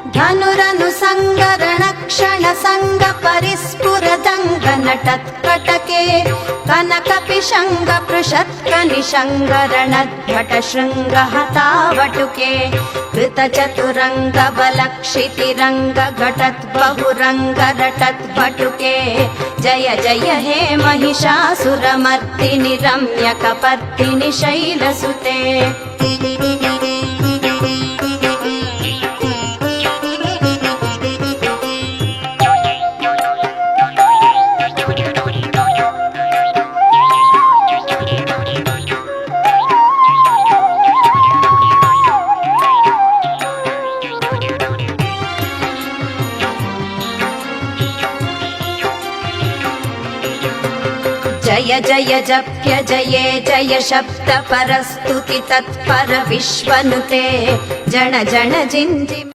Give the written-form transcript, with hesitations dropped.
धनुरनु संगरणक्षण संग परिस्फुरदंग नटत्कटके कनकपिशंग पृषत्कनिशंगरणद्भट शृंग हतावटुके कृतचतुरंग बलक्षितिरंग घटत् बहुरंग रटत् भटुके जय जय हे महिषासुरमर्दिनि रम्यकपर्दिनि शैलसुते जय जय जप्य जये जय शब्द परस्तुति तत्पर विश्वनुते जन जन जिंजिम